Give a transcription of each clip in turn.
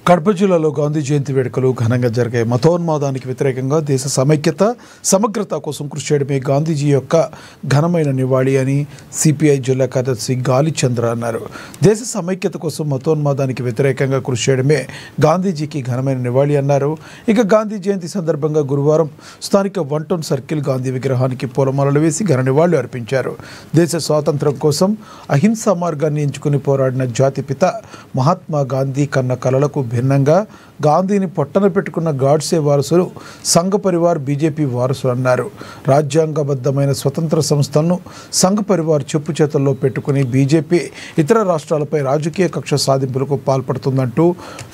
కడప జిల్లాలో గాంధీ జయంతి వేడుకలు ఘనంగా జరిగాయి. మతోన్మాదానికి వ్యతిరేకంగా దేశ సమైక్యత సమగ్రత కోసం కృషి చేయడమే గాంధీజీ యొక్క ఘనమైన నివాళి అని సిపిఐ జిల్లా కార్యదర్శి గాలిచంద్ర అన్నారు. దేశ సమైక్యత కోసం మతోన్మాదానికి వ్యతిరేకంగా కృషి చేయడమే గాంధీజీకి ఘనమైన నివాళి అన్నారు. ఇక గాంధీ జయంతి సందర్భంగా గురువారం స్థానిక 1 టౌన్ సర్కిల్ గాంధీ విగ్రహానికి పూలమాలలు వేసి ఘన నివాళులు అర్పించారు. దేశ స్వాతంత్ర్యం కోసం అహింసా మార్గాన్ని ఎంచుకుని పోరాడిన జాతిపిత మహాత్మా గాంధీ కన్న కలలకు భిన్నంగా గాంధీని పొట్టన పెట్టుకున్న గాడ్సే వారసులు సంఘ పరివార్ బీజేపీ వారసులు అన్నారు. రాజ్యాంగబద్ధమైన స్వతంత్ర సంస్థలను సంఘ పరివార్ చెప్పు చేతల్లో పెట్టుకుని బీజేపీ ఇతర రాష్ట్రాలపై రాజకీయ కక్ష సాధింపులకు పాల్పడుతుందంటూ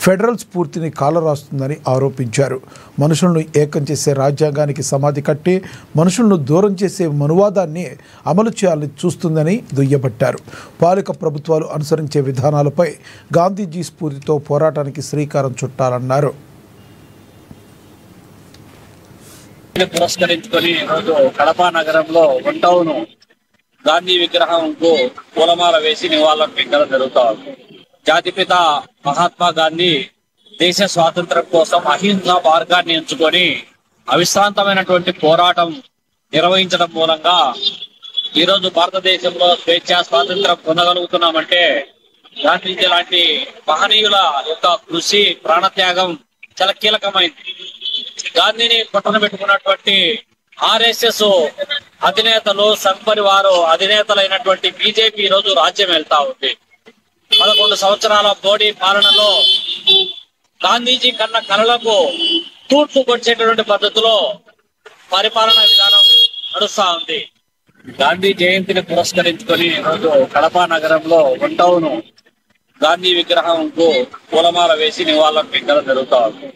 ఫెడరల్ స్ఫూర్తిని కాలరాస్తుందని ఆరోపించారు. మనుషులను ఏకం చేసే రాజ్యాంగానికి సమాధి కట్టి మనుషులను దూరం చేసే మనువాదాన్ని అమలు చేయాలని చూస్తుందని దుయ్యబట్టారు. పాలక ప్రభుత్వాలు అనుసరించే విధానాలపై గాంధీజీ స్ఫూర్తితో పోరాటానికి శ్రీకారం చుట్టాలన్నారు. పురస్కరించుకొని ఈరోజు కడప నగరంలో 1 టౌన్ గాంధీ విగ్రహంకు పూలమాల వేసి నివాళులర్పించడం జరుగుతుంది. జాతిపిత మహాత్మా గాంధీ దేశ స్వాతంత్రం కోసం అహింసా మార్గాన్ని ఎంచుకొని అవిశ్రాంతమైనటువంటి పోరాటం నిర్వహించడం మూలంగా ఈరోజు భారతదేశంలో స్వేచ్ఛ స్వాతంత్రం పొందగలుగుతున్నామంటే గాంధీజీ లాంటి మహనీయుల యొక్క కృషి ప్రాణత్యాగం చాలా కీలకమైంది. గాంధీని పట్టణ పెట్టుకున్నటువంటి ఆర్ఎస్ఎస్ అధినేతలు సంఘ్ పరివారు అధినేతలైనటువంటి బీజేపీ ఈ రోజు రాజ్యం వెళ్తా ఉంది. 11 సంవత్సరాల మోడీ పాలనలో గాంధీజీ కన్న కలలకు తూర్పు కొట్టేటటువంటి పద్ధతిలో పరిపాలనా విధానం నడుస్తా ఉంది. గాంధీ జయంతిని పురస్కరించుకొని ఈరోజు కడప నగరంలో 1 టౌన్ గాంధీ విగ్రహంకు పూలమాల వేసి నివాళులర్పించడం జరుగుతుంది.